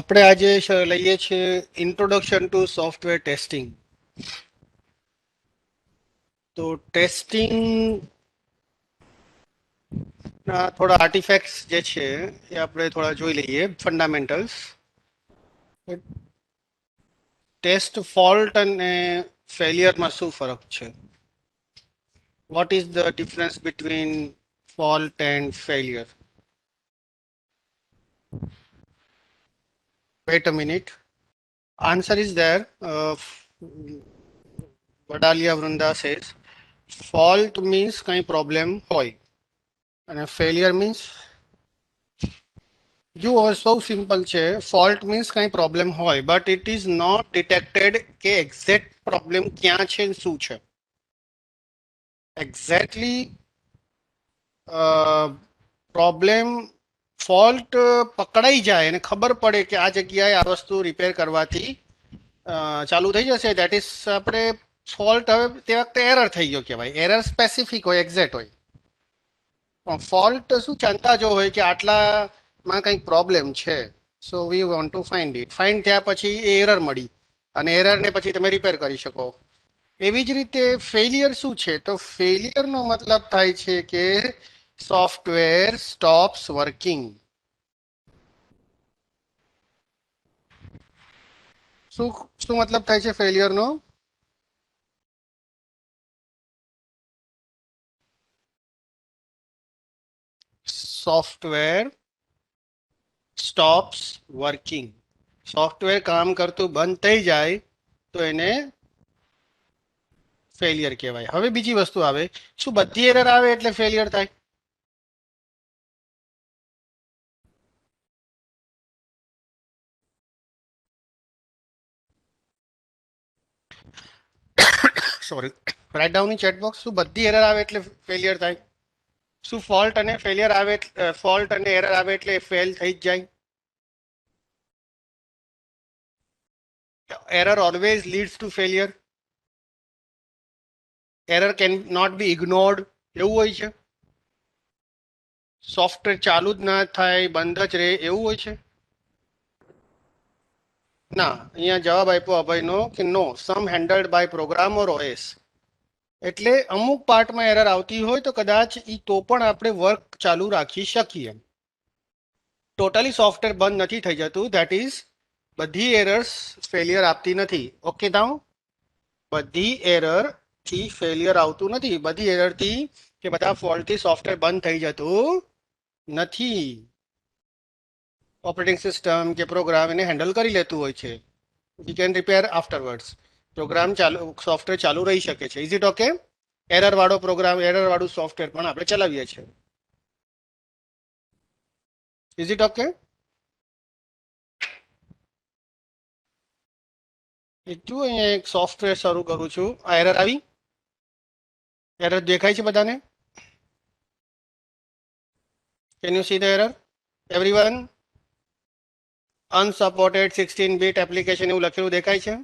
આપણે આજે લઈએ છીએ ઇન્ટ્રોડક્શન ટુ સોફ્ટવેર ટેસ્ટિંગ. તો ટેસ્ટિંગ ના થોડા આર્ટિફેક્ટ્સ જે છે એ આપણે થોડા જોઈ લઈએ, ફંડામેન્ટલ્સ. ટેસ્ટ ફોલ્ટ અને ફેલિયરમાં શું ફરક છે? What is the difference between fault and failure? Wait a minute. Answer is there. Vadaliya Vrunda says fault means કંઈ પ્રોબ્લેમ હોય અને ફેલિયર મીન્સ જુઓ સૌ સિમ્પલ છે. ફોલ્ટ મીન્સ કંઈ પ્રોબ્લેમ હોય but it is not detected કે એક્ઝેક્ટ પ્રોબ્લેમ ક્યાં છે ને શું છે. એક્ઝેક્ટલી પ્રોબ્લેમ ફોલ્ટ પકડાઈ જાય અને ખબર પડે કે આ જગ્યાએ આ વસ્તુ રિપેર કરવાથી ચાલુ થઈ જશે. દેટ ઇઝ આપણે ફોલ્ટ હવે તે વખતે એરર થઈ ગયો કહેવાય. એરર સ્પેસિફિક હોય, એક્ઝેક્ટ હોય. ફોલ્ટ શું છે, અંદાજો હોય કે આટલામાં કંઈક પ્રોબ્લેમ છે. So we want to find it. Find થયા પછી એ એરર મળી અને એરરને પછી તમે રિપેર કરી શકો. એવી જ રીતે ફેલિયર શું છે? તો ફેલિયરનો મતલબ થાય છે કે સોફ્ટવેર સ્ટોપ્સ વર્કિંગ. શું શું મતલબ થાય છે ફેલિયરનો? Software stops working. સોફ્ટવેર કામ કરતું બંધ થઈ જાય તો એને ફેલિયર કહેવાય. હવે બીજી વસ્તુ આવે, શું બધી એરર આવે એટલે ફેલિયર થાય? Sorry, write down in chat box. શું બધી એરર આવે એટલે ફેલિયર થાય? શું ફોલ્ટ અને ફેલિયર આવે, ફોલ્ટ અને એરર આવે એટલે ફેલ થઈ જ જાય? Error always leads to failure. Error can not be ignored એવું હોય છે? સોફ્ટવેર ચાલુ જ ના થાય, બંધ જ રહે એવું હોય છે? ના, અહીંયા જવાબ આપ્યો અભયનો કે નો, સમ હેન્ડલ્ડ બાય પ્રોગ્રામ ઓર ઓએસ. એટલે અમુક પાર્ટમાં એરર આવતી હોય તો કદાચ તો પણ આપણે વર્ક ચાલુ રાખી શકીએ. ટોટલી સોફ્ટવેર બંધ નથી થઈ જતું. ધેટ ઇઝ બધી એરર્સ ફેલિયર આપતી નથી. ઓકે નાઉ, બધી એરર થી ફેલિયર આવતું નથી. બધી એરરથી કે બધા ફોલ્ટથી સોફ્ટવેર બંધ થઈ જતું નથી. ઓપરેટિંગ સિસ્ટમ કે પ્રોગ્રામ એને હેન્ડલ કરી લેતું હોય છે. We can repair afterwards. Program ચાલુ, સોફ્ટવેર ચાલુ રહી શકે છે. Is it okay? એરર વાળો પ્રોગ્રામ, એરર વાળું સોફ્ટવેર પણ આપણે ચલાવીએ છીએ. Is it okay? જો અહીંયા એક સોફ્ટવેર શરૂ કરું છું. આ એરર આવી? એરર દેખાય છે બધાને? Can you see the error everyone? Unsupported 16 bit application એવું લખેલું દેખાય છે.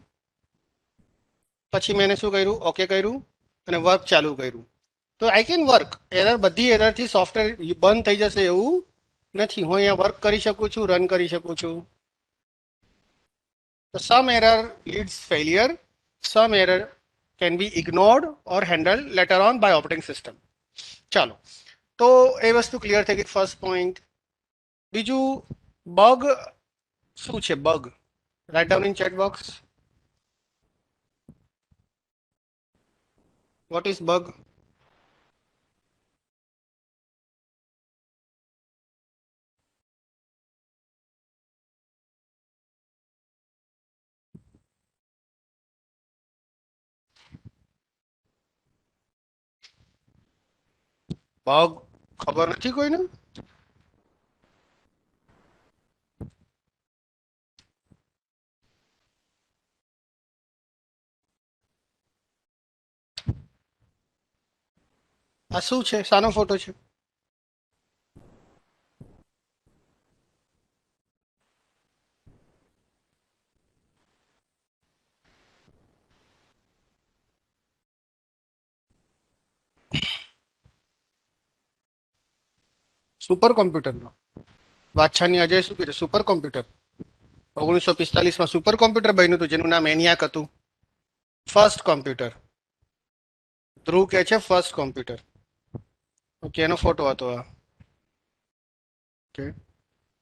પછી મેં શું કર્યું? ઓકે કર્યું અને વર્ક ચાલુ કર્યું. તો આઈ કેન વર્ક. એરર બધી એરરથી સોફ્ટવેર બંધ થઈ જશે એવું નથી. હું અહીંયા વર્ક કરી શકું છું, રન કરી શકું છું. તો some error leads failure, some error can be ignored or handle later on by operating system. ચાલો, તો એ વસ્તુ ક્લિયર થઈ ગઈ, ફર્સ્ટ પોઈન્ટ. બીજું, બગ શું છે? Bug write down in chat box. What is bug? Bug ખબર નથી કોઈને? આ શું છે? શાનો ફોટો છે? સુપર કોમ્પ્યુટરનો. વાછાની અજય શું કીધું? Super computer. 1945 માં સુપર કોમ્પ્યુટર બન્યું હતું જેનું નામ એનિયાક હતું. First computer. ધ્રુવ કે છે ફર્સ્ટ કોમ્પ્યુટર. ઓકે, એનો ફોટો હતો આ. ઓકે.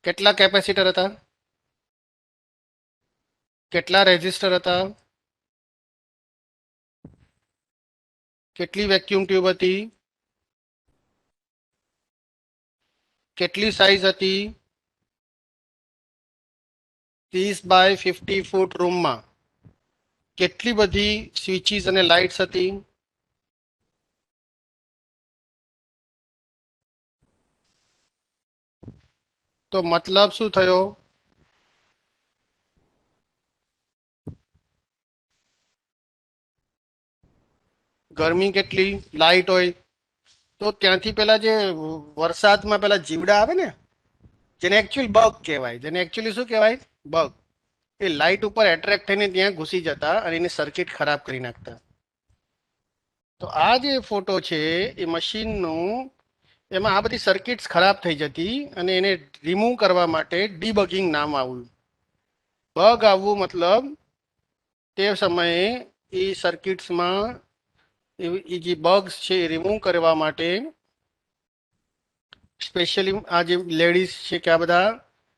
કેટલા કેપેસિટર હતા? કેટલા રેઝિસ્ટર હતા? કેટલી વેક્યુમ ટ્યુબ હતી? કેટલી સાઇઝ હતી? 30 બાય 50 ફૂટ રૂમમાં કેટલી બધી સ્વિચીસ અને લાઇટ્સ હતી? તો મતલબ શું થયો? ગરમી કેટલી? લાઇટ હોય તો ત્યાંથી પેલા જે વરસાદમાં પેલા જીવડા આવે ને, જેને એકચ્યુઅલી બગ કહેવાય, જેને એકચ્યુઅલી શું કહેવાય? બગ. એ લાઇટ ઉપર એટ્રેક્ટ થઈને ત્યાં ઘૂસી જતા અને એની સર્કિટ ખરાબ કરી નાખતા. તો આ જે ફોટો છે એ મશીનનું, એમાં આ બધી સર્કિટ્સ ખરાબ થઈ જતી અને એને રિમૂવ કરવા માટે ડીબગિંગ નામ આવ્યું. બગ આવવું મતલબ તે સમયે એ સર્કિટ્સમાં એ જે બગ્સ છે એ રિમૂવ કરવા માટે સ્પેશિયલી આ જે લેડીઝ છે કે આ બધા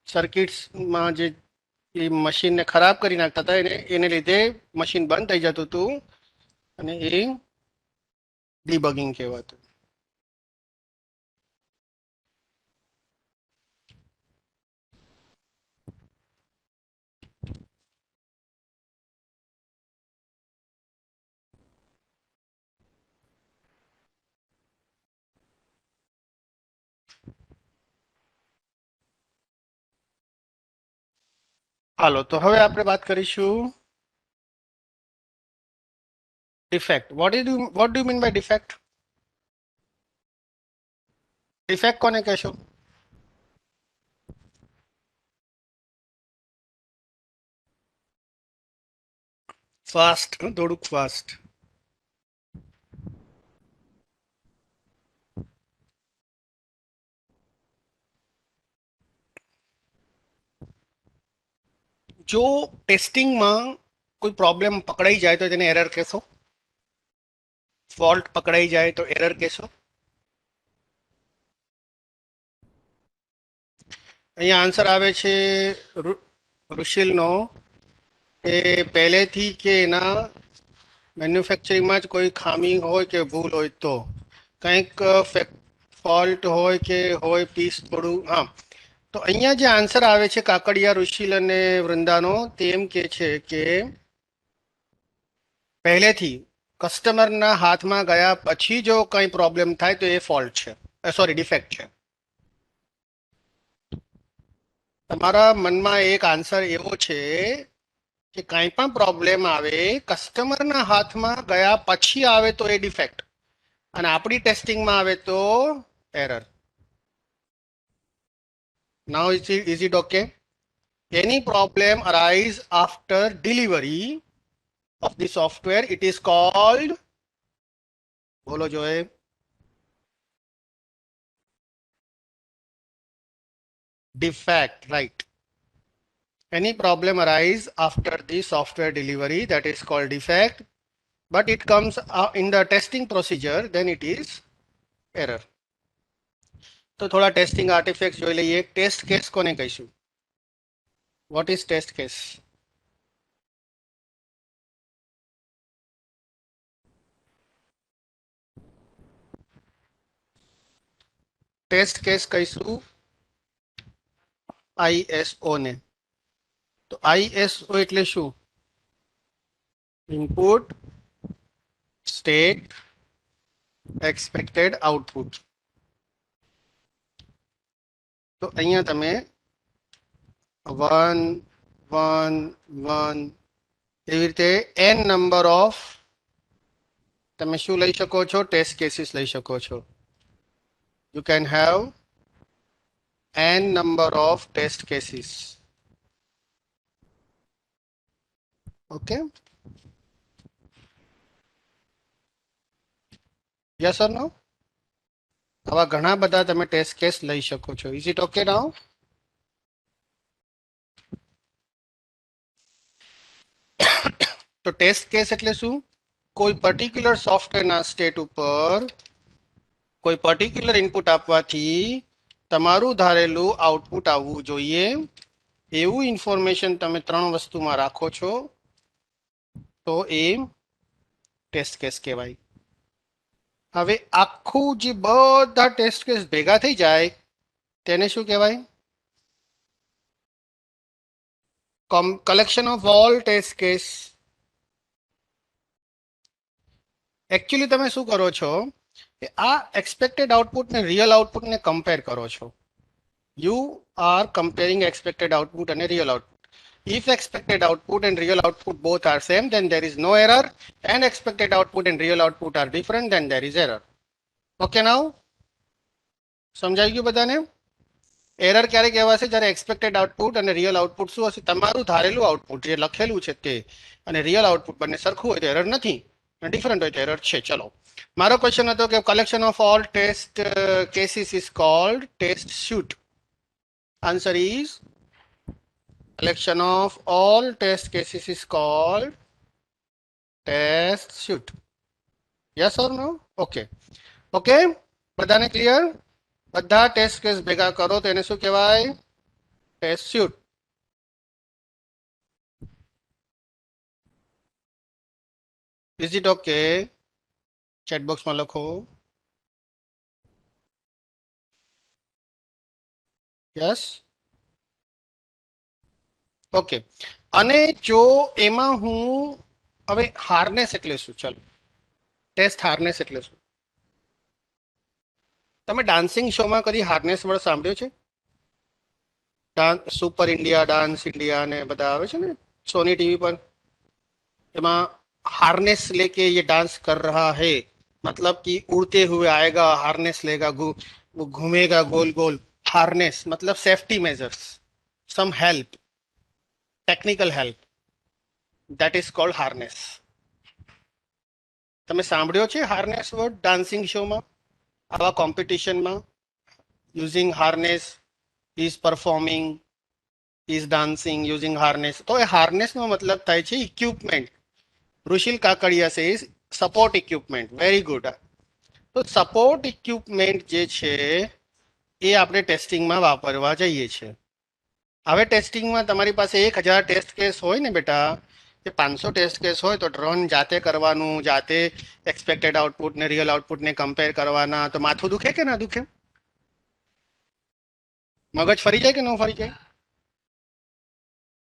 સર્કિટ્સમાં જે એ મશીનને ખરાબ કરી નાખતા હતા, એને લીધે મશીન બંધ થઈ જતું હતું અને એ ડીબગિંગ કહેવાતું. હાલો, તો હવે આપણે વાત કરીશું defect. What do mean by defect? Defect કોને કહેશો? ફાસ્ટ, થોડુંક ફાસ્ટ. જો ટેસ્ટિંગમાં કોઈ પ્રોબ્લેમ પકડાઈ જાય તો તેને એરર કહેશો. ફોલ્ટ પકડાઈ જાય તો એરર કહેશો. અહીંયા આન્સર આવે છે ઋષિલનો, એ પહેલેથી કે એના મેન્યુફેક્ચરિંગમાં જ કોઈ ખામી હોય કે ભૂલ હોય તો કંઈક ફોલ્ટ હોય કે હોય પીસ થોડું. હા, તો અહીંયા જે આન્સર આવે છે કાકડિયા, ઋષિલ અને વૃંદાનો, તે એમ કે છે કે પહેલેથી કસ્ટમરના હાથમાં ગયા પછી જો કંઈ પ્રોબ્લેમ થાય તો એ ફોલ્ટ છે, સોરી ડિફેક્ટ છે. તમારા મનમાં એક આન્સર એવો છે કે કાંઈ પણ પ્રોબ્લેમ આવે કસ્ટમરના હાથમાં ગયા પછી આવે તો એ ડિફેક્ટ, અને આપણી ટેસ્ટિંગમાં આવે તો error. Now is it okay? Any problem arise after delivery of the software, it is called, બોલો જોએ, defect, right? Any problem arise after the software delivery, that is called defect, but it comes in the testing procedure, then it is error. તો થોડા testing artefacts જોઈ લઈએ. Test case કોને કહીશું? What is test case? Test case કહીશું ISO ને. તો ISO એટલે શું? Input state expected output. તો અહીંયા તમે 1 1 1 એવી રીતે n નંબર ઓફ તમે શું લઈ શકો છો? ટેસ્ટ કેસીસ લઈ શકો છો. You can have n number of test cases. Okay? Yes or no? આવા ઘણા બધા તમે ટેસ્ટ કેસ લઈ શકો છો. Is it okay now? તો ટેસ્ટ કેસ એટલે શું? કોઈ પર્ટિક્યુલર સોફ્ટવેરના સ્ટેટ ઉપર કોઈ પર્ટિક્યુલર ઇનપુટ આપવાથી તમારું ધારેલું આઉટપુટ આવવું જોઈએ એવું ઇન્ફોર્મેશન તમે 3 વસ્તુમાં રાખો છો તો એ ટેસ્ટ કેસ કહેવાય. હવે આખું જે બધા ટેસ્ટ કેસ ભેગા થઈ જાય તેને શું કહેવાય? Collection of all test case. Actually તમે શું કરો છો કે આ એક્સપેક્ટેડ આઉટપુટ ને રિયલ આઉટપુટને કમ્પેર કરો છો. You are comparing expected output અને real output. If expected output and real output both are same, then there is no error, and expected output and real output are different, then there is error. Okay now? સમજાઈ ગયું બધાને? Error ક્યારે કહેવાશે? જ્યારે expected output અને real output શું હશે? તમારું ધારેલું આઉટપુટ જે લખેલું છે તે અને રિયલ આઉટપુટ બંને સરખું હોય તો એરર નથી, અને ડિફરન્ટ હોય તો એરર છે. ચલો, મારો ક્વેશ્ચન હતો કે collection of all test cases is called test suite. Answer is collection of all test cases is called test suite. Yes or no? Okay. Okay. બધાને ક્લિયર? બધા ટેસ્ટ કેસ ભેગા કરો તો એને શું કહેવાય? Test suite. Is it okay? Chat બોક્સમાં લખો. યસ. ઓકે. અને જો એમાં હું હવે હાર્નેસ એટલે શું? ચાલો, ટેસ્ટ હાર્નેસ એટલે શું? તમે ડાન્સિંગ શોમાં કદી હાર્નેસ વર્ડ સાંભળ્યો છે? સુપર ઇન્ડિયા, ડાન્સ ઇન્ડિયા ને બધા આવે છે ને સોની ટીવી પર. એમાં हार्नेस लेके ये डांस कर रहा है, मतलब कि उड़ते हुए आएगा, हार्नेस लेगा, घूमेगा गोल गोल. हार्नेस मतलब safety measures, some help, technical help, that is called harness. તમે સાંભળ્યો છે હાર્નેસ વર્ડ ડાન્સિંગ શોમાં, આવા કોમ્પિટિશનમાં? Using harness, is performing, is dancing using harness. તો એ હાર્નેસનો મતલબ થાય છે equipment. Rushil Kakadiya says support equipment. Very good. તો સપોર્ટ ઇક્વિપમેન્ટ જે છે એ આપણે ટેસ્ટિંગમાં વાપરવા જઈએ છીએ. હવે ટેસ્ટિંગમાં તમારી પાસે 1000 ટેસ્ટ કેસ હોય ને બેટા, એ 500 ટેસ્ટ કેસ હોય તો રન જાતે કરવાનું, જાતે એક્સપેક્ટેડ આઉટપુટ ને રિયલ આઉટપુટને કમ્પેર કરવાના. તો માથું દુખે કે ના દુખે? મગજ ફરી જાય કે ન ફરી જાય?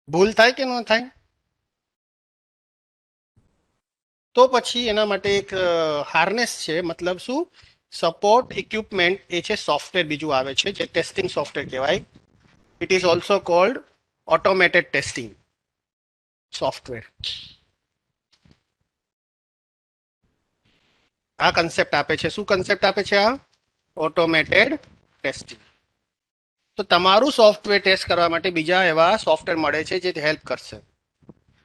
ભૂલ થાય કે ન થાય? તો પછી એના માટે એક હાર્નેસ છે. મતલબ શું? સપોર્ટ ઇક્વિપમેન્ટ એ છે સોફ્ટવેર બીજું આવે છે જે ટેસ્ટિંગ સોફ્ટવેર કહેવાય. It is also cold automated testing software. આ કન્સેપ્ટ આપે છે. શું કન્સેપ્ટ આપે છે? આ ઓટોમેટેડ ટેસ્ટિંગ. તો તમારું સોફ્ટવેર ટેસ્ટ કરવા માટે બીજા એવા સોફ્ટવેર મળે છે જે હેલ્પ કરશે.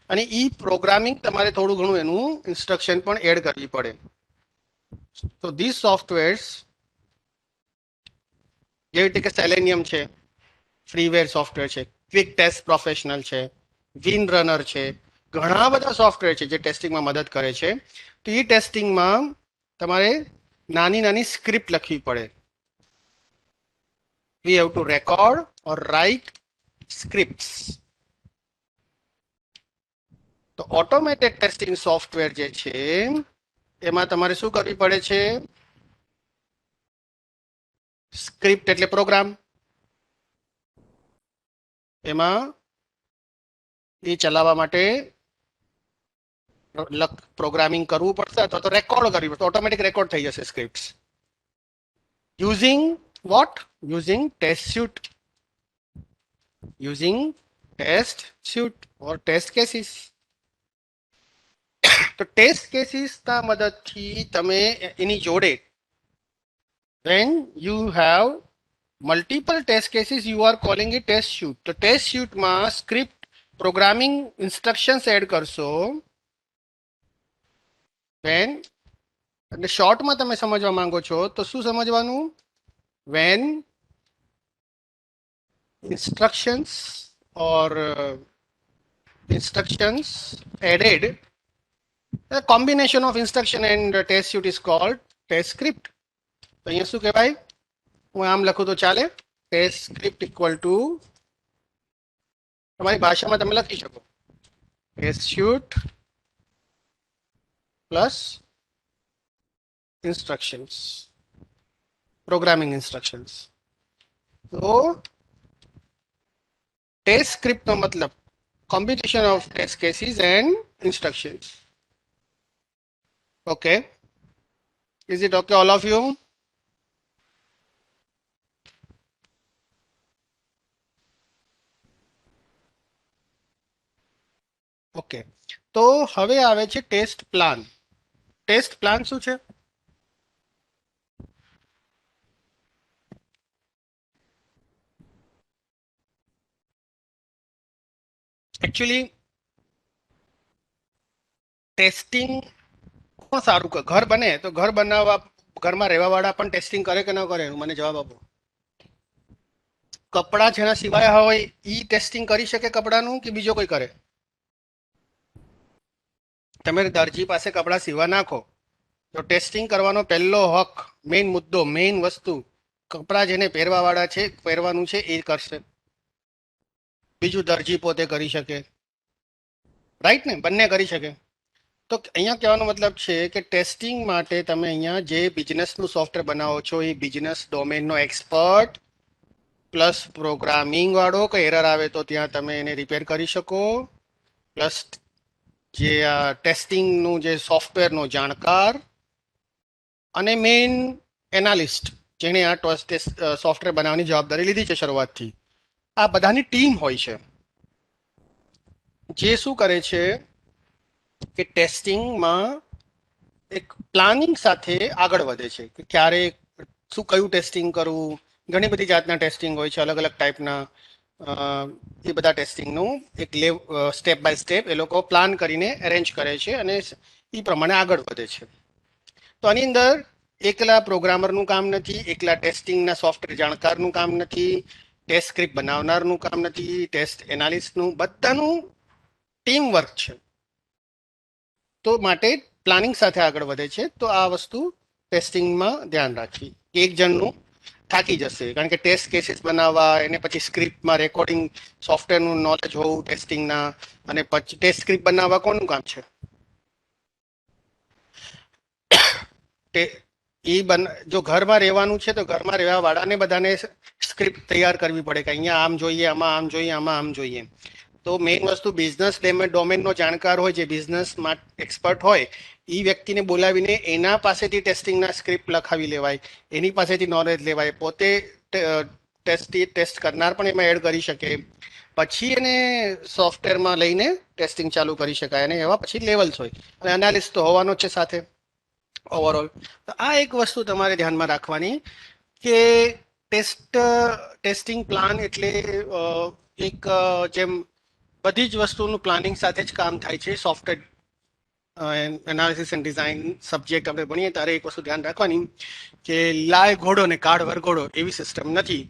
અને ઈ પ્રોગ્રામિંગ તમારે થોડું ઘણું એનું ઇન્સ્ટ્રક્શન પણ એડ કરવી પડે. તો ધીસ સોફ્ટવેર્સ જેવી રીતે કે સેલેનિયમ છે, ફ્રીવેર સોફ્ટવેર છે, ક્વિક ટેસ્ટ પ્રોફેશનલ છે, વિન રનર છે, ઘણા બધા સોફ્ટવેર છે જે ટેસ્ટિંગમાં મદદ કરે છે. તો એ ટેસ્ટિંગમાં તમારે નાની નાની સ્ક્રિપ્ટ લખવી પડે. We have to record or write scripts. તો ઓટોમેટેડ ટેસ્ટિંગ સોફ્ટવેર જે છે એમાં તમારે શું કરવી પડે છે? સ્ક્રિપ્ટ એટલે પ્રોગ્રામ. એમાં એ ચલાવવા માટે પ્રોગ્રામિંગ કરવું પડશે અથવા તો રેકોર્ડ કરવી પડશે. ઓટોમેટિક રેકોર્ડ થઈ જશે scripts. Using what? Using test suite. Using test suite or test cases. તો ટેસ્ટ કેસીસના મદદથી તમે એની જોડે when you have multiple test cases you are calling it test suite. તો ટેસ્ટ સ્યુટમાં સ્ક્રિપ્ટ પ્રોગ્રામિંગ ઇન્સ્ટ્રક્શન્સ એડ કરશો. when એટલે શોર્ટમાં તમે સમજવા માંગો છો તો શું સમજવાનું? when instructions or instructions added combination of instruction and test suite is called test script. તો અહીંયા શું કહેવાય, હું આમ લખું તો ચાલે, ટેસ્ટ સ્ક્રિપ્ટ ઇક્વલ ટુ, તમારી ભાષામાં તમે લખી શકો, test suite plus instructions, programming instructions. તો ટેસ્ટ સ્ક્રિપ્ટનો મતલબ combination of test cases and instructions. Okay, is it okay all of you? Okay, તો હવે આવે છે ટેસ્ટ પ્લાન. ટેસ્ટ પ્લાન શું છે? એકચ્યુઅલી ટેસ્ટિંગ કોણ સારું કરે? ઘર બને તો ઘર બનાવવા, ઘરમાં રહેવા વાળા પણ ટેસ્ટિંગ કરે કે ન કરે? મને જવાબ આપો. કપડાં જેના સિવાય હોય ઈ ટેસ્ટિંગ કરી શકે કપડાનું, કે બીજો કોઈ કરે? તમે દરજી પાસે કપડાં સીવા નાખો તો ટેસ્ટિંગ કરવાનો પહેલો હક, મેઇન મુદ્દો, મેઇન વસ્તુ, કપડાં જેને પહેરવા વાળા છે, પહેરવાનું છે એ કરશે. બીજું દરજી પોતે કરી શકે, રાઈટ ને? બંને કરી શકે. તો અહીંયા કહેવાનો મતલબ છે કે ટેસ્ટિંગ માટે તમે અહીંયા જે બિઝનેસનું સોફ્ટવેર બનાવો છો એ બિઝનેસ ડોમેનનો એક્સપર્ટ પ્લસ પ્રોગ્રામિંગ વાળો, કોઈ એરર આવે તો ત્યાં તમે એને રિપેર કરી શકો, પ્લસ જે આ ટેસ્ટિંગનું જે સોફ્ટવેરનો જાણકાર, અને મેઇન એનાલિસ્ટ જેણે આ સોફ્ટવેર બનાવવાની જવાબદારી લીધી છે શરૂઆતથી. આ બધાની ટીમ હોય છે જે શું કરે છે કે ટેસ્ટિંગમાં એક પ્લાનિંગ સાથે આગળ વધે છે કે ક્યારે શું, કયું ટેસ્ટિંગ કરવું. ઘણી બધી જાતના ટેસ્ટિંગ હોય છે, અલગ અલગ ટાઈપના. એ બધા ટેસ્ટિંગનું એક સ્ટેપ બાય સ્ટેપ એ લોકો પ્લાન કરીને અરેન્જ કરે છે અને એ પ્રમાણે આગળ વધે છે. તો આની અંદર એકલા પ્રોગ્રામરનું કામ નથી, એકલા ટેસ્ટિંગના સોફ્ટવેર જાણકારનું કામ નથી, ટેસ્ટ સ્ક્રિપ્ટ બનાવનારનું કામ નથી, ટેસ્ટ એનાલિસ્ટનું, બધાનું ટીમ વર્ક છે. તો માટે પ્લાનિંગ સાથે આગળ વધે છે. તો આ વસ્તુ ટેસ્ટિંગમાં ધ્યાન રાખવી. એક જણનું થાકી જશે, કારણ કે ટેસ્ટ કેસીસ બનાવવા, એને પછી સ્ક્રિપ્ટમાં રેકોર્ડિંગ સોફ્ટવેરનું નોલેજ હોવું ટેસ્ટિંગના, અને પછી ટેસ્ટ સ્ક્રિપ્ટ બનાવવા કોનું કામ છે? જો ઘરમાં રહેવાનું છે તો ઘરમાં રહેવા વાળાને બધાને સ્ક્રિપ્ટ તૈયાર કરવી પડે કે અહીંયા આમ જોઈએ, આમાં આમ જોઈએ, આમાં આમ જોઈએ. તો મેઇન વસ્તુ બિઝનેસ ડોમેનનો જાણકાર હોય, જે બિઝનેસમાં એક્સપર્ટ હોય, એ વ્યક્તિને બોલાવીને એના પાસેથી ટેસ્ટિંગના સ્ક્રિપ્ટ લખાવી લેવાય, એની પાસેથી નોલેજ લેવાય, પોતે ટેસ્ટ કરનાર પણ એમાં એડ કરી શકે, પછી એને સોફ્ટવેરમાં લઈને ટેસ્ટિંગ ચાલુ કરી શકાય. અને એવા પછી લેવલ્સ હોય, અને એનાલિસ્ટ તો હોવાનો છે સાથે ઓવરઓલ. તો આ એક વસ્તુ તમારે ધ્યાનમાં રાખવાની કે ટેસ્ટિંગ પ્લાન એટલે એક જેમ બધી જ વસ્તુનું પ્લાનિંગ સાથે જ કામ થાય છે. Software analysis and design subject આપણે ભણીએ ત્યારે એક વસ્તુ ધ્યાન રાખવાની કે લાય ઘોડો ને કાઢ વરઘોડો એવી સિસ્ટમ નથી.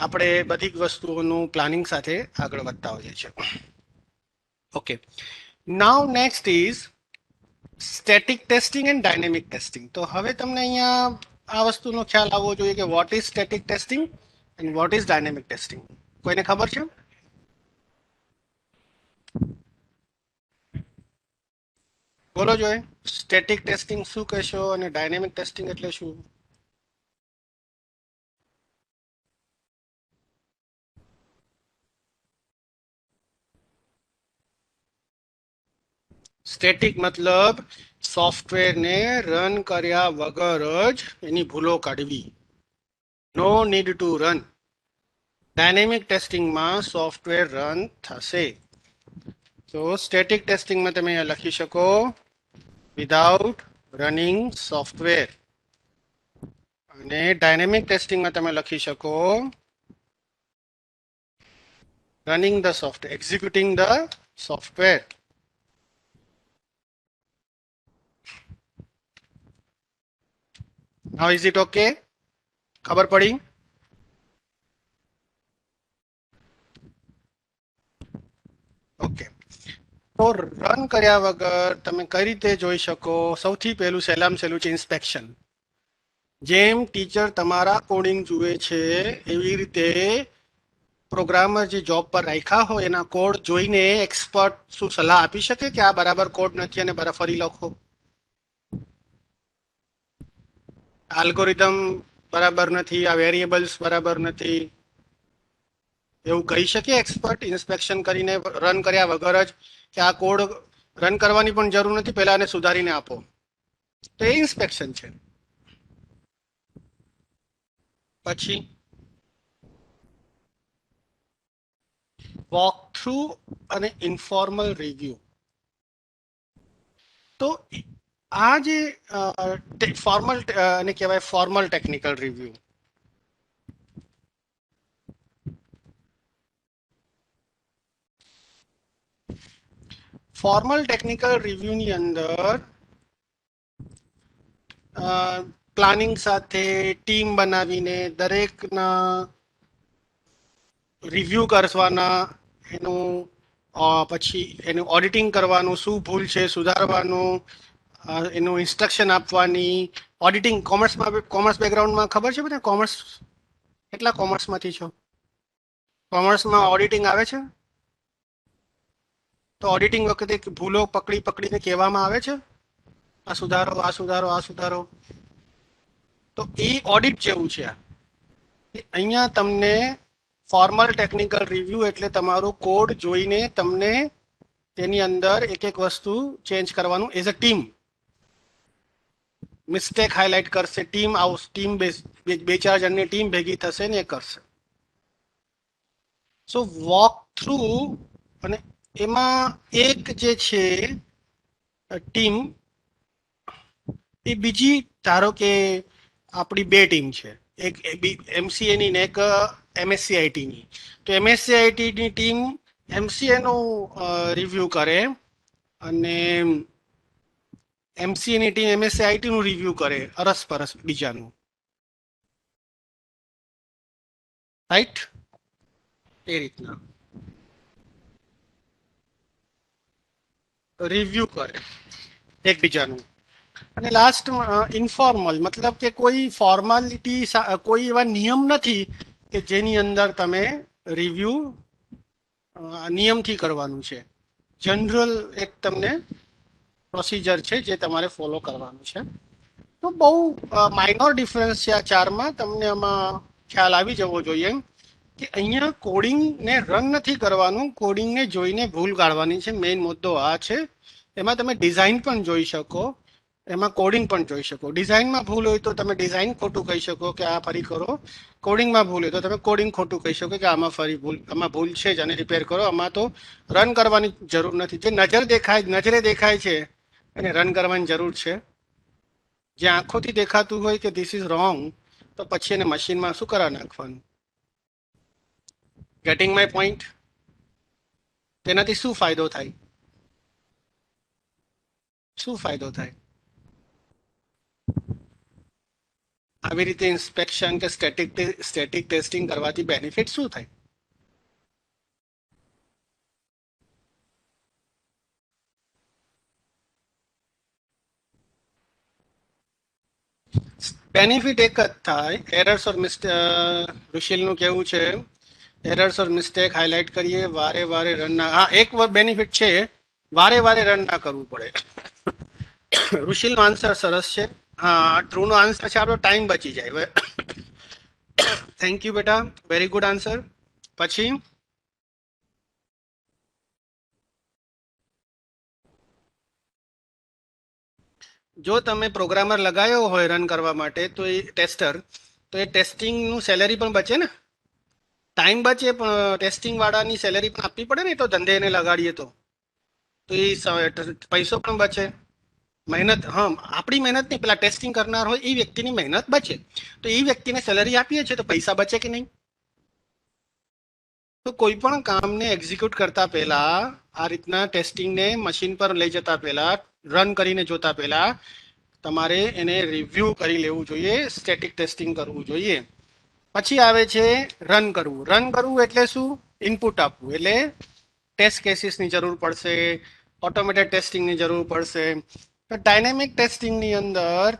આપણે બધી જ વસ્તુઓનું પ્લાનિંગ સાથે આગળ વધતા હોઈએ છીએ. Okay, now next is static testing and dynamic testing. તો હવે તમને અહીંયા આ વસ્તુનો ખ્યાલ આવવો જોઈએ કે what is static testing and what is dynamic testing. કોઈને ખબર છે? બોલો જોઈએ, સ્ટેટિક ટેસ્ટિંગ શું કહેશો અને ડાયનેમિક ટેસ્ટિંગ એટલે શું? સ્ટેટિક મતલબ સોફ્ટવેરને રન કર્યા વગર જ એની ભૂલો કાઢવી, no need to run. Dynamic ટેસ્ટિંગમાં સોફ્ટવેર રન થશે. તો સ્ટેટિક ટેસ્ટિંગમાં તમે લખી શકો વિધાઉટ રનિંગ સોફ્ટવેર, અને ડાયનેમિક ટેસ્ટિંગમાં તમે લખી શકો running the software, executing the software. Now is it okay? ખબર પડી? ઓકે, તો રન કર્યા વગર તમે કઈ રીતે જોઈ શકો? સૌથી પહેલું સહેલામાં સહેલું છે ઇન્સ્પેક્શન. જેમ ટીચર તમારા કોડિંગ જુએ છે એવી રીતે પ્રોગ્રામર જે જોબ પર રાખ્યા હોય એના કોડ જોઈને એક્સપર્ટ શું સલાહ આપી શકે કે આ બરાબર કોડ નથી અને બરાબર ફરી લખો, આલ્ગોરિધમ બરાબર નથી, આ વેરિયેબલ્સ બરાબર નથી, એવું કહી શકે એક્સપર્ટ ઇન્સ્પેક્શન કરીને રન કર્યા વગર જ કે આ કોડ રન કરવાની પણ જરૂર નથી, પહેલા આને સુધારીને આપો? તો એ ઇન્સ્પેક્શન છે. પછી વોક થ્રુ અને ઇન્ફોર્મલ રિવ્યુ. તો આ જે ફોર્મલ અને કહેવાય formal technical review. Formal technical રિવ્યુની અંદર પ્લાનિંગ સાથે ટીમ બનાવીને દરેકના રિવ્યુ કરવાના, એનું પછી એનું ઓડિટિંગ કરવાનું, શું ભૂલ છે સુધારવાનું, એનું ઇન્સ્ટ્રક્શન આપવાની. ઓડિટિંગ કોમર્સ બેકગ્રાઉન્ડમાં ખબર છે બધા? કોમર્સ કેટલા કોમર્સમાંથી છો? કોમર્સમાં ઓડિટિંગ આવે છે? તો ઓડિટિંગ વખતે ભૂલો પકડીને કહેવામાં આવે છે આ સુધારો, આ સુધારો, આ સુધારો. તો એ ઓડિટ જેવું છે. અહીંયા તમને ફોર્મલ ટેકનિકલ રિવ્યુ એટલે તમારું કોડ જોઈને તમને તેની અંદર એક એક વસ્તુ ચેન્જ કરવાનું as a team. Mistake highlight કરશે ટીમ, ટીમ બે ચાર જણની ટીમ ભેગી થશે ને એ કરશે. સો વોક થ્રુ અને એમાં એક જે છે ટીમ, એ બીજી, ધારો કે આપણી બે ટીમ છે, એક એમસીએની ને એક એમએસસીઆઈટીની. તો એમએસસીઆઈટીની ટીમ એમસીએનું રિવ્યુ કરે અને એમસીએની ટીમ એમએસસીઆઈટીનું રિવ્યુ કરે, અરસપરસ બીજાનું, રાઈટ? એ રીતના રિવ્યુ કરે એકબીજાનું. અને લાસ્ટમાં ઇન્ફોર્મલ, મતલબ કે કોઈ ફોર્માલિટી, કોઈ એવા નિયમ નથી કે જેની અંદર તમે રિવ્યુ નિયમથી કરવાનું છે. જનરલ એક તમને પ્રોસિજર છે જે તમારે ફોલો કરવાનું છે. તો બહુ માઇનોર ડિફરન્સ છે આ ચારમાં. તમને આમાં ખ્યાલ આવી જવો જોઈએ કે અહીંયા કોડિંગને રન નથી કરવાનું, કોડિંગને જોઈને ભૂલ કાઢવાની છે. મેઇન મુદ્દો આ છે. એમાં તમે ડિઝાઇન પણ જોઈ શકો, એમાં કોડિંગ પણ જોઈ શકો. ડિઝાઇનમાં ભૂલ હોય તો તમે ડિઝાઇન ખોટું કહી શકો કે આ ફરી કરો. કોડિંગમાં ભૂલ હોય તો તમે કોડિંગ ખોટું કહી શકો કે આમાં ફરી ભૂલ, આમાં ભૂલ છે જ અને રિપેર કરો. આમાં તો રન કરવાની જરૂર નથી. જે નજરે દેખાય છે એને રન કરવાની જરૂર છે. જે આંખોથી દેખાતું હોય કે ધીસ ઇઝ રોંગ, તો પછી એને મશીનમાં શું કરવા નાખવાનું? Gating my point? તેનાથી શું ફાયદો થાય? શું ફાયદો થાય? આવી રીતે ઇન્સ્પેક્શન કે સ્ટેટિક ટેસ્ટિંગ કરવાથી બેનિફિટ શું થાય? બેનિફિટ એક જ થાય, એરર્સ ઓર ઋષિલનું કેવું છે એરર્સ ઓર મિસ્ટેક હાઇલાઇટ કરીએ, વારે વારે રન ના. હા, એક બેનિફિટ છે, વારે વારે રન ના કરવું પડે. ઋષિલનો આન્સર સરસ છે. હા, ટ્રુ નો આન્સર છે આપણો ટાઈમ બચી જાય. થેન્ક યુ બેટા, વેરી ગુડ આન્સર. પછી જો તમે પ્રોગ્રામર લગાવ્યો હોય રન કરવા માટે, તો એ ટેસ્ટર, તો એ ટેસ્ટિંગનું સેલેરી પણ બચે ને. ટાઈમ બચે પણ ટેસ્ટિંગ વાળાની સેલેરી પણ આપવી પડે ને. તો ધંધે એને લગાડીએ તો એ પૈસો પણ બચે, મહેનત. હા, આપણી મહેનત નહીં, પેલા ટેસ્ટિંગ કરનાર હોય એ વ્યક્તિની મહેનત બચે. તો એ વ્યક્તિને સેલેરી આપીએ છીએ તો પૈસા બચે કે નહીં? તો કોઈ પણ કામને એક્ઝિક્યુટ કરતા પહેલા આ રીતના ટેસ્ટિંગને મશીન પર લઈ જતા પહેલા, રન કરીને જોતા પહેલા તમારે એને રિવ્યુ કરી લેવું જોઈએ, સ્ટેટિક ટેસ્ટિંગ કરવું જોઈએ. પછી આવે છે રન કરવું. રન કરવું એટલે શું? ઇનપુટ આપવું. એટલે ટેસ્ટ કેસીસની જરૂર પડશે, ઓટોમેટેડ ટેસ્ટિંગની જરૂર પડશે. તો ડાયનેમિક ટેસ્ટિંગની અંદર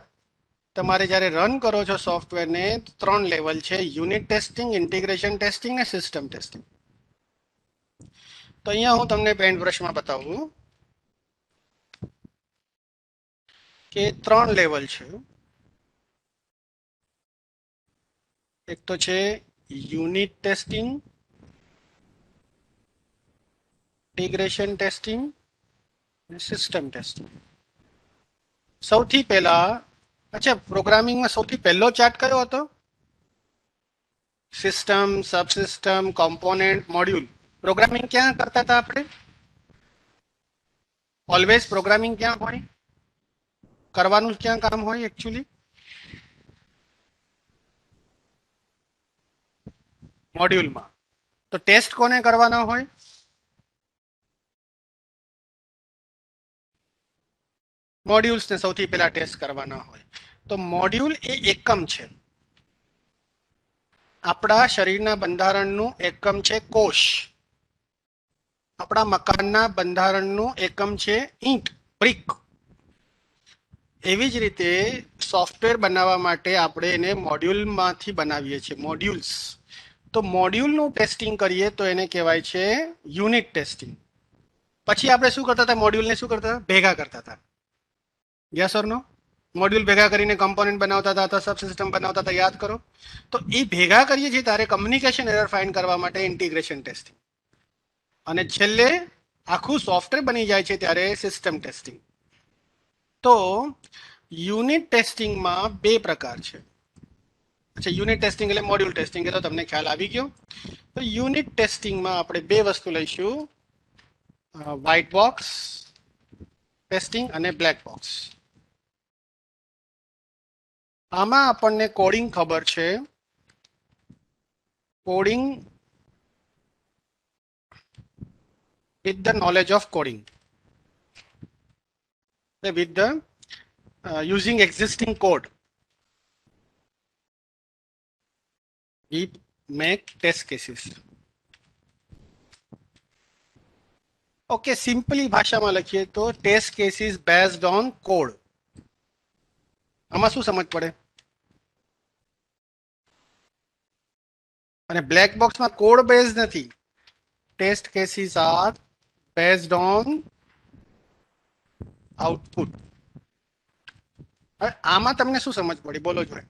તમારે જ્યારે રન કરો છો સોફ્ટવેરને 3 લેવલ છે: યુનિટ ટેસ્ટિંગ, ઇન્ટિગ્રેશન ટેસ્ટિંગ અને સિસ્ટમ ટેસ્ટિંગ. તો અહીંયા હું તમને પેન્ટ બ્રશમાં બતાવું કે 3 લેવલ છે. એક તો છે યુનિટ ટેસ્ટિંગ, ઇન્ટિગ્રેશન ટેસ્ટિંગ અને સિસ્ટમ ટેસ્ટિંગ. સૌથી પહેલા, અચ્છા, પ્રોગ્રામિંગમાં સૌથી પહેલો ચાર્ટ કયો હતો? System, subsystem, component, module. Programming ક્યાં કરતા હતા આપણે? ઓલવેઝ પ્રોગ્રામિંગ ક્યાં હોય? કરવાનું ક્યાં કામ હોય એકચ્યુઅલી? મોડ્યુલમાં. તો ટેસ્ટ કોને કરવાના હોય? મોડ્યુલ્સને સૌથી પહેલા ટેસ્ટ કરવાના હોય. તો મોડ્યુલ એ એકમ છે. આપણા શરીરના બંધારણનું એકમ છે કોષ. આપણા મકાનના બંધારણનું એકમ છે ઈંટ, બ્રિક. એવી જ રીતે સોફ્ટવેર બનાવવા માટે આપણે એને મોડ્યુલમાંથી બનાવીએ છીએ, મોડ્યુલ્સ. તો મોડ્યુલનું ટેસ્ટિંગ કરીએ તો એને કહેવાય છે યુનિટ ટેસ્ટિંગ. પછી આપણે શું કરતા હતા? મોડ્યુલને શું કરતા હતા? ભેગા કરતા હતા. Yes or no? મોડ્યુલ ભેગા કરીને કમ્પોનન્ટ બનાવતા હતા અથવા સબસિસ્ટમ બનાવતા હતા, યાદ કરો. તો એ ભેગા કરીએ છીએ ત્યારે કમ્યુનિકેશન એરર ફાઇન્ડ કરવા માટે ઇન્ટિગ્રેશન ટેસ્ટિંગ. અને છેલ્લે આખું સોફ્ટવેર બની જાય છે ત્યારે સિસ્ટમ ટેસ્ટિંગ. તો યુનિટ ટેસ્ટિંગમાં 2 પ્રકાર છે. અચ્છા, યુનિટ ટેસ્ટિંગ એટલે મોડ્યુલ ટેસ્ટિંગ, એ તો તમને ખ્યાલ આવી ગયો. તો યુનિટ ટેસ્ટિંગમાં આપણે 2 વસ્તુ લઈશું: વ્હાઇટ બોક્સ ટેસ્ટિંગ અને બ્લેક બોક્સ. આમાં આપણને કોડિંગ ખબર છે. Coding with the knowledge of coding, with the using existing code, we make test cases. ઓકે, સિમ્પલી ભાષામાં લખીએ તો test cases based on code. આમાં શું સમજ પડે? અને બ્લેક બોક્સમાં કોડ બેઝ નથી. Test cases are based on output. હવે આમાં તમને શું સમજ પડી? બોલો જોઈએ.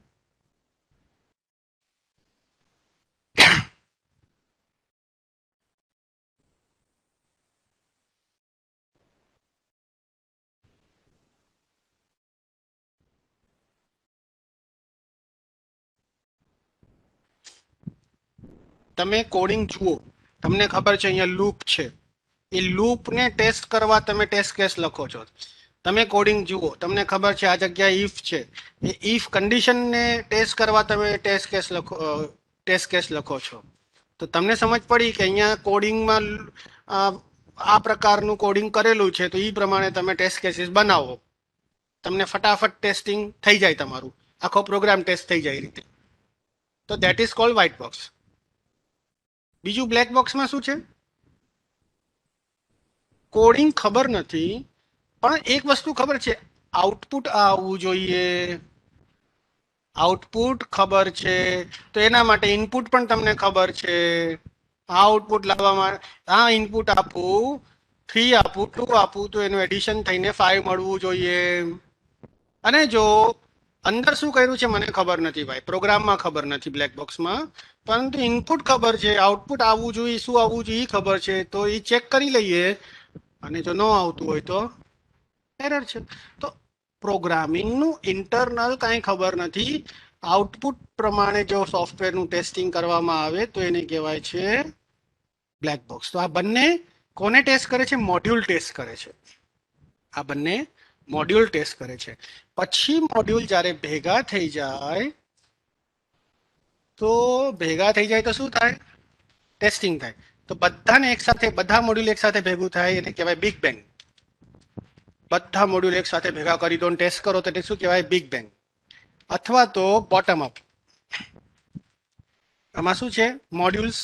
તમે કોડિંગ જુઓ, તમને ખબર છે અહીંયા લૂપ છે. એ લૂપને ટેસ્ટ કરવા તમે ટેસ્ટ કેસ લખો છો. તમે કોડિંગ જુઓ, તમને ખબર છે આ જગ્યાએ ઇફ છે. એ ઇફ કન્ડિશનને ટેસ્ટ કરવા તમે ટેસ્ટ કેસ લખો છો. તો તમને સમજ પડી કે અહીંયા કોડિંગમાં આ પ્રકારનું કોડિંગ કરેલું છે, તો એ પ્રમાણે તમે ટેસ્ટ કેસીસ બનાવો. તમને ફટાફટ ટેસ્ટિંગ થઈ જાય, તમારું આખો પ્રોગ્રામ ટેસ્ટ થઈ જાય એ રીતે. તો that is called white box. બીજું બ્લેક બોક્સમાં શું છે? કોડિંગ ખબર નથી, પણ એક વસ્તુ ખબર છે, આઉટપુટ આવવું જોઈએ. આઉટપુટ ખબર છે, તો એના માટે ઇનપુટ પણ તમને ખબર છે. આ આઉટપુટ લાવવા માટે આ ઇનપુટ આપું, 3 આપું, 2 આપું, તો એનું એડિશન થઈને 5 મળવું જોઈએ. અને જો અંદર શું કર્યું છે મને ખબર નથી ભાઈ, પ્રોગ્રામમાં ખબર નથી, બ્લેક બોક્સમાં. પરંતુ ઇનપુટ ખબર છે, આઉટપુટ આવવું જોઈએ, શું આવવું જોઈએ એ ખબર છે. તો એ ચેક કરી લઈએ, અને જો ન આવતું હોય તો એરર છે. તો પ્રોગ્રામિંગનું ઇન્ટરનલ કાંઈ ખબર નથી. આઉટપુટ પ્રમાણે જો સોફ્ટવેરનું ટેસ્ટિંગ કરવામાં આવે તો એને કહેવાય છે બ્લેક બોક્સ. તો આ બંને કોને ટેસ્ટ કરે છે? મોડ્યુલ ટેસ્ટ કરે છે. આ બંને મોડ્યુલ ટેસ્ટ કરે છે. પછી મોડ્યુલ જ્યારે ભેગા થઈ જાય તો શું થાય? ટેસ્ટિંગ થાય. તો બધાને એકસાથે, બધા મોડ્યુલ એકસાથે ભેગું થાય એને કહેવાય બિગ બેંગ. બધા મોડ્યુલ એક સાથે ભેગા કરી દો, ટેસ્ટ કરો તો શું કહેવાય? Big bang. અથવા તો બોટમ અપ. આમાં શું છે? મોડ્યુલ્સ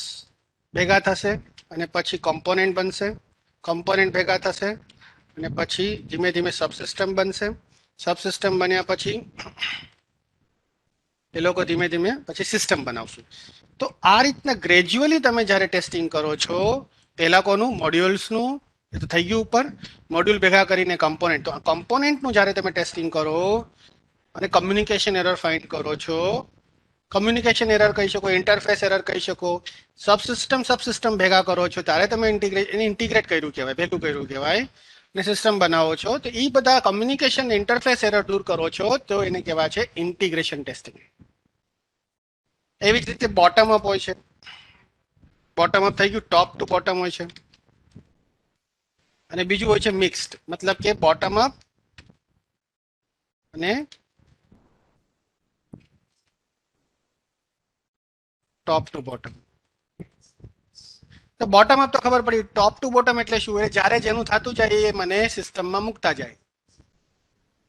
ભેગા થશે અને પછી કોમ્પોનેન્ટ બનશે. કોમ્પોનેન્ટ ભેગા થશે અને પછી ધીમે ધીમે સબસિસ્ટમ બનશે. સબસિસ્ટમ બન્યા પછી એ લોકો ધીમે ધીમે પછી સિસ્ટમ બનાવશું. તો આ રીતના ગ્રેજ્યુઅલી તમે જ્યારે ટેસ્ટિંગ કરો છો, પહેલા કોનું મોડ્યુલ્સનું એ તો થઈ ગયું ઉપર, મોડ્યુલ ભેગા કરીને કમ્પોનેન્ટ. તો આ કમ્પોનેન્ટનું જ્યારે તમે ટેસ્ટિંગ કરો અને કમ્યુનિકેશન એરર ફાઇન્ડ કરો છો, કમ્યુનિકેશન એરર કહી શકો, ઇન્ટરફેસ એરર કહી શકો, સબસિસ્ટમ ભેગા કરો છો ત્યારે તમે ઇન્ટિગ્રેટ કર્યું કહેવાય, ભેગું કર્યું કહેવાય, ને સિસ્ટમ બનાવો છો. તો એ બધા કમ્યુનિકેશન ઇન્ટરફેસ એરર દૂર કરો છો તો એને કહેવાય છે ઇન્ટિગ્રેશન ટેસ્ટિંગ. એવી જ રીતે બોટમ અપ હોય છે. બોટમ અપ થઈ ગયું, ટોપ ટુ બોટમ હોય છે. અને બીજું હોય છે મિક્સ્ડ, મતલબ કે બોટમ અપ અને ટોપ ટુ બોટમ. તો બોટમ અપ તો ખબર પડી, ટોપ ટુ બોટમ એટલે શું? એ જ્યારે જેનું થતું જાય એ મને સિસ્ટમમાં મૂકતા જાય,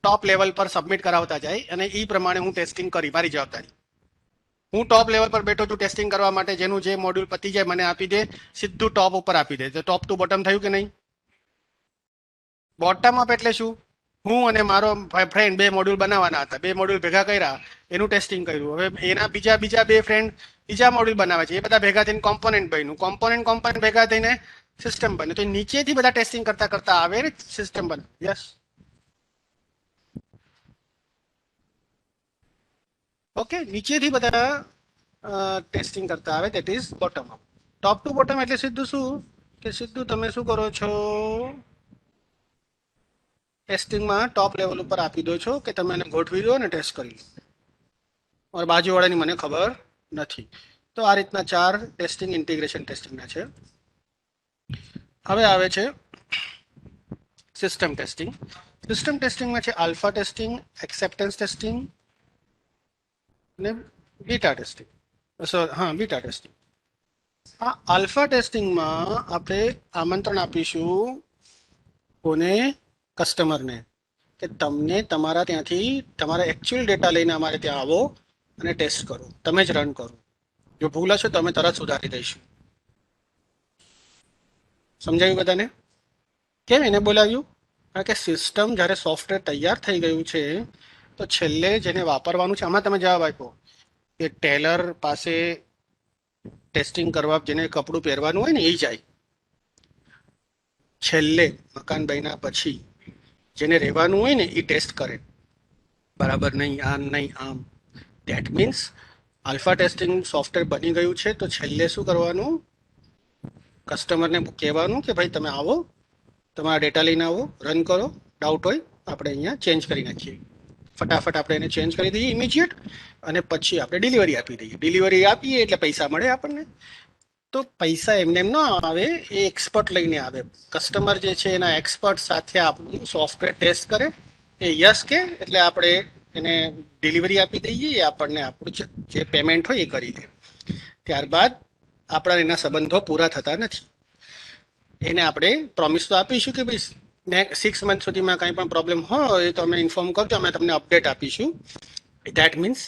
ટોપ લેવલ પર સબમિટ કરાવતા જાય, અને એ પ્રમાણે હું ટેસ્ટિંગ કરી, મારી જવાબદારી. હું ટોપ લેવલ પર બેઠો છું ટેસ્ટિંગ કરવા માટે, જેનું જે મોડ્યુલ પતી જાય મને આપી દે, સીધું ટોપ ઉપર આપી દે. તો ટોપ ટુ બોટમ થયું કે નહીં? બોટમ અપ એટલે શું? હું અને મારો ફ્રેન્ડ બે મોડ્યુલ બનાવવાના હતા, બે મોડ્યુલ ભેગા કર્યા, એનું ટેસ્ટિંગ કર્યું. હવે એના બીજા બીજા બે ફ્રેન્ડ બીજા મોડ્યુલ બનાવે છે, એ બધા ભેગા થઈને કોમ્પોનન્ટ બન્યું, કોમ્પોનન્ટ ભેગા થઈને સિસ્ટમ બને. તો નીચેથી બધા ટેસ્ટિંગ કરતા કરતા આવે ને સિસ્ટમ બને. યસ, ઓકે, નીચેથી બધા ટેસ્ટિંગ કરતા આવે, that is bottom up. Top two bottom એટલે સીધું શું કે સીધું તમે શું કરો છો, ટેસ્ટિંગમાં ટોપ લેવલ ઉપર આપી દો છો કે તમે એને ગોઠવી દો અને ટેસ્ટ કરી લો, और બાજુવાળાની મને ખબર નથી. તો આ રીતના ચાર ટેસ્ટિંગ ઇન્ટિગ્રેશન ટેસ્ટિંગના છે. હવે આવે છે સિસ્ટમ ટેસ્ટિંગ. સિસ્ટમ ટેસ્ટિંગમાં છે આલ્ફા ટેસ્ટિંગ, એક્સેપ્ટન્સ ટેસ્ટિંગ અને બીટા ટેસ્ટિંગ. હા, બીટા ટેસ્ટિંગ. આ આલ્ફા ટેસ્ટિંગમાં આપણે આમંત્રણ આપીશું કોને? કસ્ટમરને, કે તમને તમારા ત્યાંથી તમારા એકચ્યુઅલ ડેટા લઈને અમારે ત્યાં આવો અને ટેસ્ટ કરો, તમે જ રન કરો. જો ભૂલ હશે તો અમે તરત સુધારી દઈશું. સમજાયું બધાને? કેમ એને બોલાવ્યું? કારણ કે સિસ્ટમ જ્યારે સોફ્ટવેર તૈયાર થઈ ગયું છે તો છેલ્લે જેને વાપરવાનું છે, આમાં તમે જવાબ આપ્યો કે ટેલર પાસે ટેસ્ટિંગ કરવા જેને કપડું પહેરવાનું હોય ને એ જાય, છેલ્લે મકાન બન્યા પછી જેને રહેવાનું હોય ને એ ટેસ્ટ કરે, બરાબર નહીં, આમ નહીં, આમ. That means alpha testing software બની ગયું છે તો છેલ્લે શું કરવાનું? કસ્ટમરને કહેવાનું કે ભાઈ તમે આવો, તમારા ડેટા લઈને આવો, રન કરો, ડાઉટ હોય આપણે અહીંયા ચેન્જ કરી નાખીએ. ફટાફટ આપણે એને ચેન્જ કરી દઈએ ઇમિજિએટ, અને પછી આપણે ડિલિવરી આપી દઈએ. ડિલિવરી આપીએ એટલે પૈસા મળે આપણને. તો પૈસા એમને એમ ન આવે, એ એક્સપર્ટ લઈને આવે. કસ્ટમર જે છે એના એક્સપર્ટ સાથે આપણું સોફ્ટવેર ટેસ્ટ કરે, એ યસ કે એટલે આપણે એને ડિલિવરી આપી દઈએ, એ આપણને આપણું જે પેમેન્ટ હોય એ કરી દે. ત્યારબાદ આપણા એના સંબંધો પૂરા થતા નથી. એને આપણે પ્રોમિસ તો આપીશું કે ભાઈ 6 મંથ સુધીમાં કંઈ પણ પ્રોબ્લેમ હોય તો અમે ઇન્ફોર્મ કરજો, અમે તમને અપડેટ આપીશું. ધેટ મીન્સ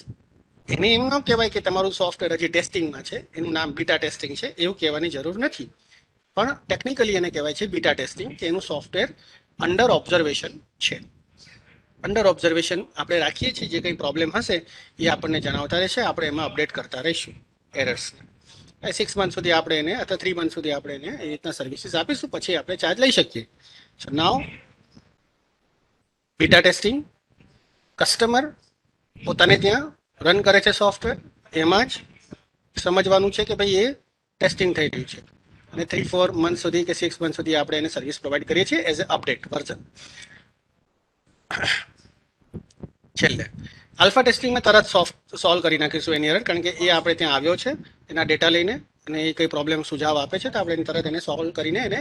એને એમ ન કહેવાય કે તમારું સોફ્ટવેર હજી ટેસ્ટિંગમાં છે, એનું નામ બીટા ટેસ્ટિંગ છે, એવું કહેવાની જરૂર નથી. પણ ટેકનિકલી એને કહેવાય છે બીટા ટેસ્ટિંગ, કે એનું સોફ્ટવેર અંડર ઓબ્ઝર્વેશન છે. અંડર ઓબ્ઝર્વેશન આપણે રાખીએ છીએ, જે કંઈ પ્રોબ્લેમ હશે એ આપણને જણાવતા રહેશે, આપણે એમાં અપડેટ કરતા રહીશું એરર્સને. 6 મંથ સુધી આપણે એને, અથવા 3 મંથ સુધી આપણે એને એ રીતના સર્વિસીસ આપીશું, પછી આપણે ચાર્જ લઈ શકીએ. સો નાવ બીટા ટેસ્ટિંગ, કસ્ટમર પોતાને ત્યાં રન કરે છે સોફ્ટવેર, એમાં જ સમજવાનું છે કે ભાઈ એ ટેસ્ટિંગ થઈ રહ્યું છે, અને 3-4 મંથ સુધી કે 6 મંથ સુધી આપણે એને સર્વિસ પ્રોવાઈડ કરીએ છીએ એઝ અ અપડેટ વર્ઝન. છેલ્લે આલ્ફા ટેસ્ટિંગમાં તરત સોલ્વ કરી નાખીશું એની એરર, કારણ કે એ આપણે ત્યાં આવ્યો છે એના ડેટા લઈને, અને એ કંઈ પ્રોબ્લેમ સુઝાવ આપે છે તો આપણે તરત એને સોલ્વ કરીને એને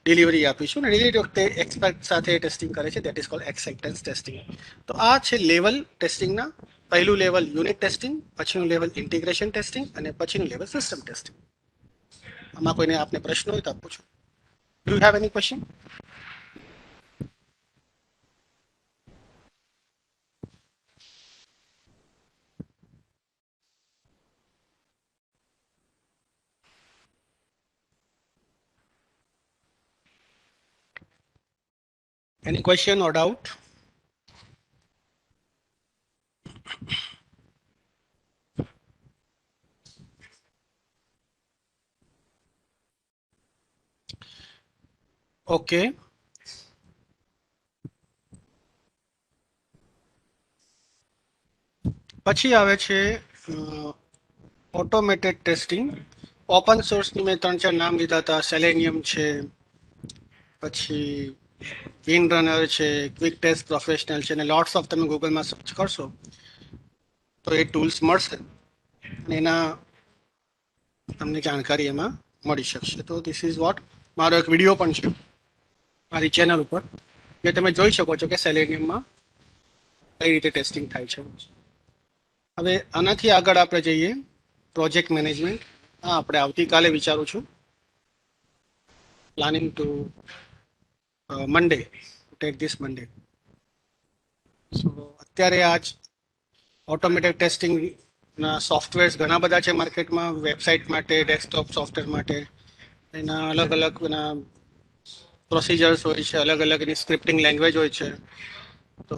ડિલિવરી આપીશું. અને ડિલિવરી વખતે એક્સપર્ટ સાથે ટેસ્ટિંગ કરે છે, that is called acceptance testing. તો આ છે લેવલ ટેસ્ટિંગના. પહેલું લેવલ યુનિટ ટેસ્ટિંગ, પછીનું લેવલ ઇન્ટિગ્રેશન ટેસ્ટિંગ, અને પછીનું લેવલ સિસ્ટમ ટેસ્ટિંગ. આમાં કોઈને આપને પ્રશ્ન હોય તો આપ પૂછો. Do you have any question? Any question or doubt? Okay. પછી આવે છે ઓટોમેટેડ ટેસ્ટિંગ. ઓપન સોર્સની મેં 3-4 નામ લીધા હતા. સેલેનિયમ છે, પછી વિન રનર છે, ક્વિક ટેસ્ટ પ્રોફેશનલ છે, અને લોટ્સ ઓફ તમે ગૂગલમાં સર્ચ કરશો તો એ ટૂલ્સ મળશે અને એના તમને જાણકારી એમાં મળી શકશે. તો ધીસ ઇઝ વોટ, મારો એક વિડીયો પણ છે મારી ચેનલ ઉપર, જે તમે જોઈ શકો છો કે સેલેનિયમમાં કઈ રીતે ટેસ્ટિંગ થાય છે. હવે આનાથી આગળ આપણે જઈએ પ્રોજેક્ટ મેનેજમેન્ટ. હા, આપણે આવતીકાલે વિચારું છું, planning to Monday, take this Monday. So અત્યારે આજ ઓટોમેટેડ ટેસ્ટિંગના સોફ્ટવેર્સ ઘણા બધા છે માર્કેટમાં, વેબસાઇટ માટે, ડેસ્કટોપ સોફ્ટવેર માટે. એના અલગ અલગ એના પ્રોસિજર્સ હોય છે, અલગ અલગ એની સ્ક્રિપ્ટિંગ લેંગ્વેજ હોય છે. તો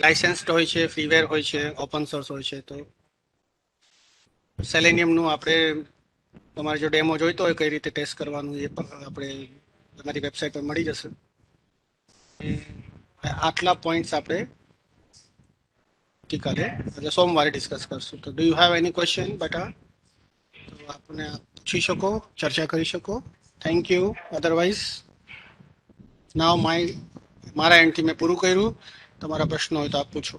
લાઇસન્સ્ડ હોય છે, ફ્રીવેર હોય છે, ઓપન સોર્સ હોય છે. તો સેલેનિયમનું આપણે તમારે જો ડેમો જોઈતો હોય કઈ રીતે ટેસ્ટ કરવાનું એ પણ આપણે તમારી વેબસાઇટ પર મળી જશે. આટલા પોઈન્ટ્સ આપણે આવતીકાલે એટલે સોમવારે ડિસ્કસ કરશું. તો do you have any question બેટા? તો આપને પૂછી શકો, ચર્ચા કરી શકો. Thank you. અધરવાઇઝ નાવ મારા એન્ડથી મેં પૂરું કર્યું. તમારા પ્રશ્નો હોય તો આપ પૂછો.